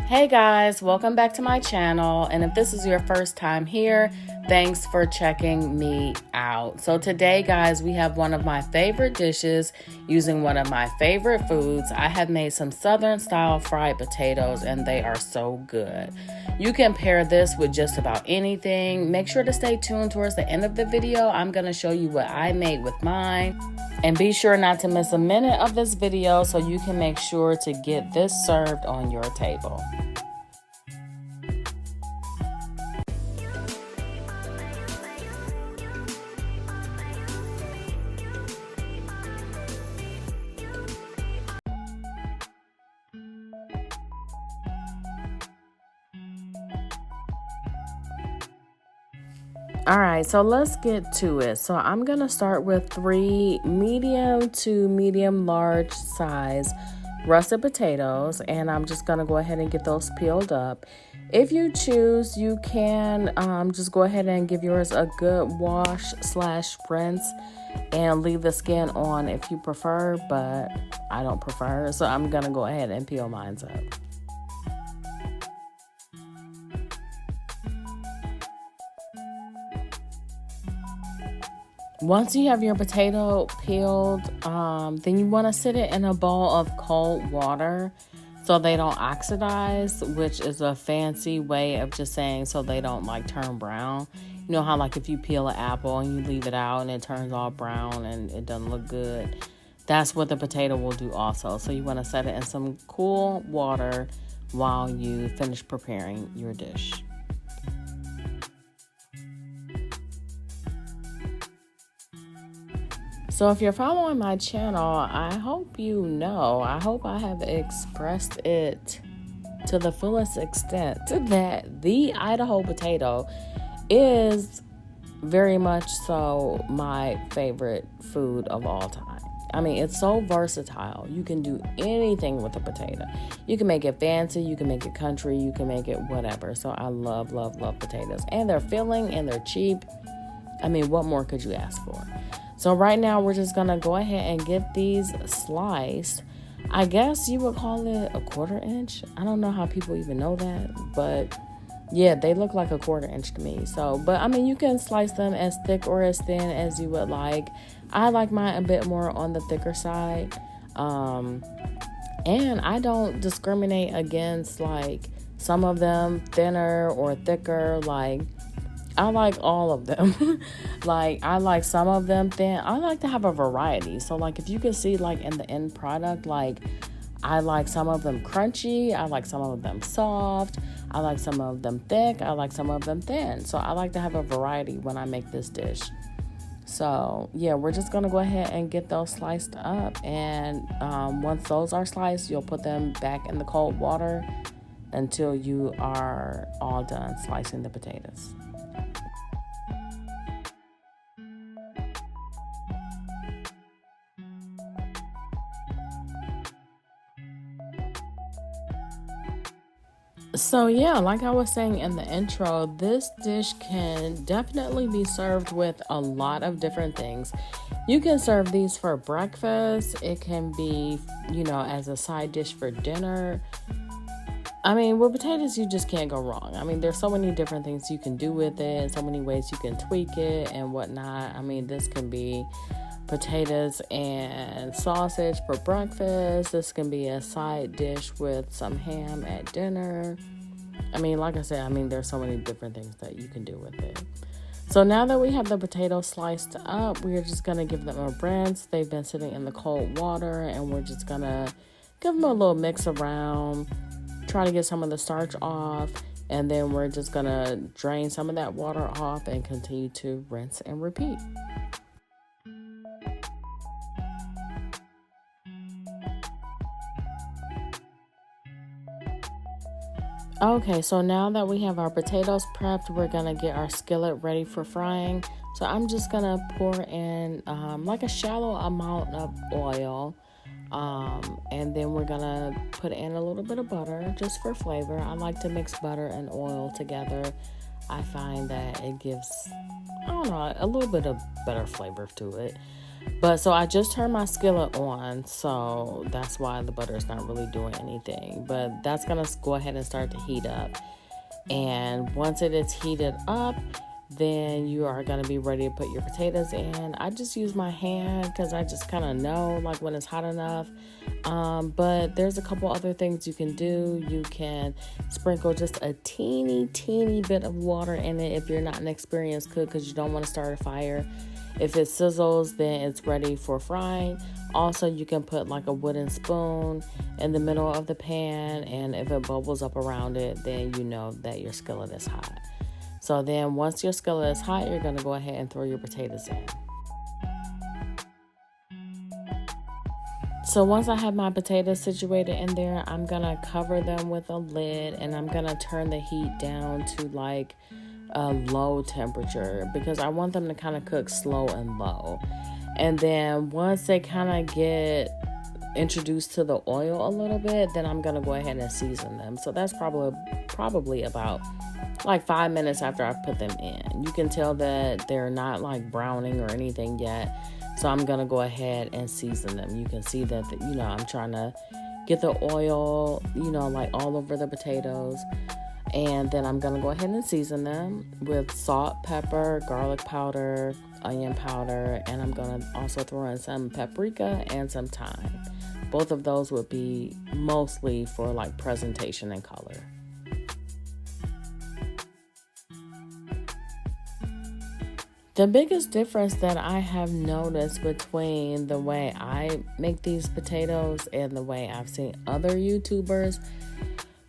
Hey guys, welcome back to my channel, and if this is your first time here, thanks for checking me out. So today guys, we have one of my favorite dishes using one of my favorite foods. I have made some southern style fried potatoes and they are so good. You can pair this with just about anything. Make sure to stay tuned towards the end of the video. I'm going to show you what I made with mine. And be sure not to miss a minute of this video so you can make sure to get this served on your table. All right, so let's get to it. So I'm going to start with 3 medium to medium large size russet potatoes, and I'm just going to go ahead and get those peeled up. If you choose, you can just go ahead and give yours a good wash/rinse and leave the skin on if you prefer, but I don't prefer, so I'm going to go ahead and peel mine up. Once you have your potato peeled, then you want to sit it in a bowl of cold water so they don't oxidize, which is a fancy way of just saying so they don't like turn brown. You know how like if you peel an apple and you leave it out and it turns all brown and it doesn't look good? That's what the potato will do also. So you want to set it in some cool water while you finish preparing your dish. So if you're following my channel, I hope you know, I hope I have expressed it to the fullest extent that the Idaho potato is very much so my favorite food of all time. I mean, it's so versatile. You can do anything with a potato. You can make it fancy, you can make it country, you can make it whatever. So I love, love, love potatoes. And they're filling and they're cheap. I mean, what more could you ask for? So right now, we're just going to go ahead and get these sliced. I guess you would call it a 1/4 inch. I don't know how people even know that, but yeah, they look like a 1/4 inch to me. So, but I mean, you can slice them as thick or as thin as you would like. I like mine a bit more on the thicker side. And I don't discriminate against like some of them thinner or thicker, like I like all of them. Like, I like some of them thin. I like to have a variety. So, like, if you can see, like, in the end product, like, I like some of them crunchy. I like some of them soft. I like some of them thick. I like some of them thin. So, I like to have a variety when I make this dish. So, yeah, we're just going to go ahead and get those sliced up. And once those are sliced, you'll put them back in the cold water until you are all done slicing the potatoes. So yeah, like I was saying in the intro, this dish can definitely be served with a lot of different things. You can serve these for breakfast. It can be, as a side dish for dinner. I mean, with potatoes, you just can't go wrong. I mean, there's so many different things you can do with it and so many ways you can tweak it and whatnot. I mean, this can be potatoes and sausage for breakfast. This can be a side dish with some ham at dinner. I mean, like I said, there's so many different things that you can do with it. So now that we have the potatoes sliced up, we're just going to give them a rinse. They've been sitting in the cold water, and we're just going to give them a little mix around, try to get some of the starch off, and then we're just going to drain some of that water off and continue to rinse and repeat. Okay, so now that we have our potatoes prepped, we're going to get our skillet ready for frying. So I'm just going to pour in like a shallow amount of oil. And then we're going to put in a little bit of butter just for flavor. I like to mix butter and oil together. I find that it gives, a little bit of better flavor to it. But so I just turned my skillet on, so that's why the butter is not really doing anything. But that's gonna go ahead and start to heat up. And once it is heated up, then you are going to be ready to put your potatoes in. I just use my hand because I just kind of know like when it's hot enough. But there's a couple other things you can do. You can sprinkle just a teeny bit of water in it if you're not an experienced cook, because you don't want to start a fire. If it sizzles, then it's ready for frying. Also, you can put like a wooden spoon in the middle of the pan, and if it bubbles up around it, then you know that your skillet is hot. So then once your skillet is hot, you're going to go ahead and throw your potatoes in. So once I have my potatoes situated in there, I'm going to cover them with a lid, and I'm going to turn the heat down to like a low temperature because I want them to kind of cook slow and low. And then once they kind of get introduced to the oil a little bit, then I'm going to go ahead and season them. So that's probably about like 5 minutes after I've put them in. You can tell that they're not like browning or anything yet. So I'm going to go ahead and season them. You can see that, I'm trying to get the oil, like all over the potatoes. And then I'm going to go ahead and season them with salt, pepper, garlic powder, onion powder, and I'm going to also throw in some paprika and some thyme. Both of those would be mostly for like presentation and color. The biggest difference that I have noticed between the way I make these potatoes and the way I've seen other YouTubers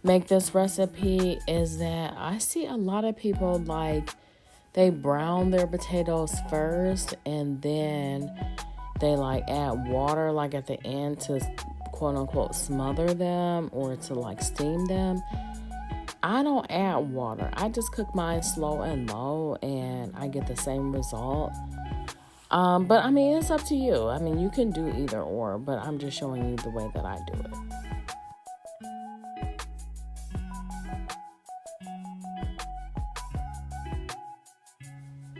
make this recipe is that I see a lot of people like they brown their potatoes first and then they like add water like at the end to quote unquote smother them or to like steam them. I don't add water. I just cook mine slow and low and I get the same result. But I mean, it's up to you. I mean, you can do either or, but I'm just showing you the way that I do it.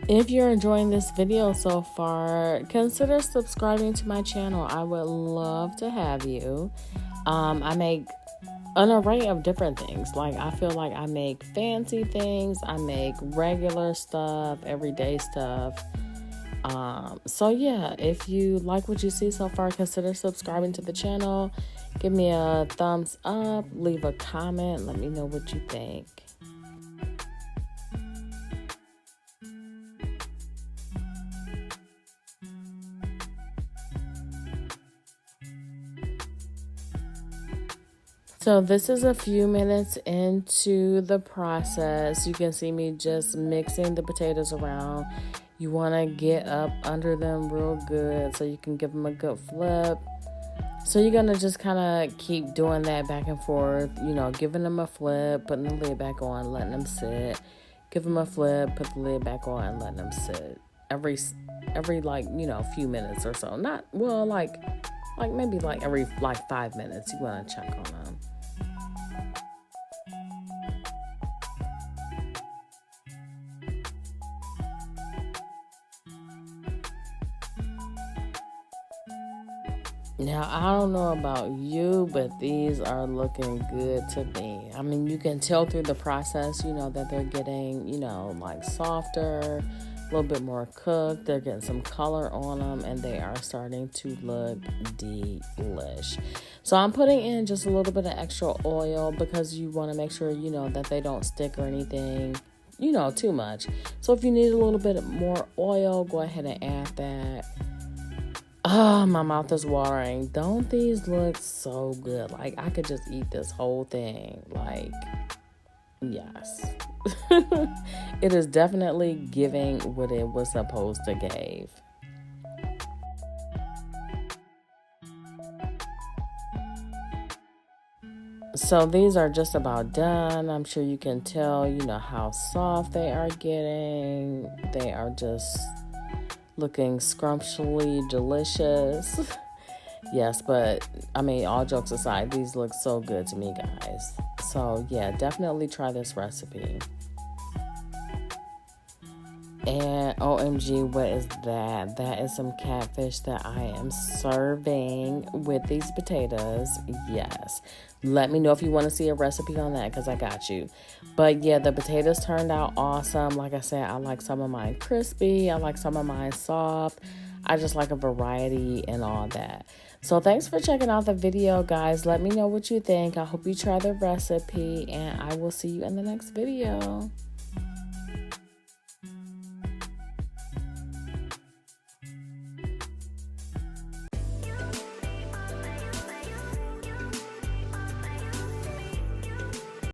If you're enjoying this video so far, consider subscribing to my channel. I would love to have you. I make an array of different things. Like I feel like I make fancy things. I make regular stuff, everyday stuff. So yeah, if you like what you see so far, consider subscribing to the channel. Give me a thumbs up, leave a comment, let me know what you think. So this is a few minutes into the process. You can see me just mixing the potatoes around. You want to get up under them real good so you can give them a good flip. So you're going to just kind of keep doing that back and forth, giving them a flip, putting the lid back on, letting them sit. Give them a flip, put the lid back on, and letting them sit. Every few minutes or so. Not, well, like maybe like every 5 minutes you want to check on them. Now, I don't know about you, but these are looking good to me. I mean, you can tell through the process, that they're getting, like softer, a little bit more cooked. They're getting some color on them, and they are starting to look delish. So I'm putting in just a little bit of extra oil because you want to make sure, that they don't stick or anything, too much. So if you need a little bit more oil, go ahead and add that. Oh, my mouth is watering. Don't these look so good? Like, I could just eat this whole thing. Like, yes. It is definitely giving what it was supposed to give. So these are just about done. I'm sure you can tell, how soft they are getting. They are just looking scrumptiously delicious. Yes, but I mean, all jokes aside, these look so good to me, guys. So yeah, definitely try this recipe. And OMG, what is that? That is some catfish that I am serving with these potatoes. Yes. Let me know if you want to see a recipe on that because I got you. But yeah, the potatoes turned out awesome. Like I said, I like some of mine crispy. I like some of mine soft. I just like a variety and all that. So thanks for checking out the video, guys. Let me know what you think. I hope you try the recipe and I will see you in the next video.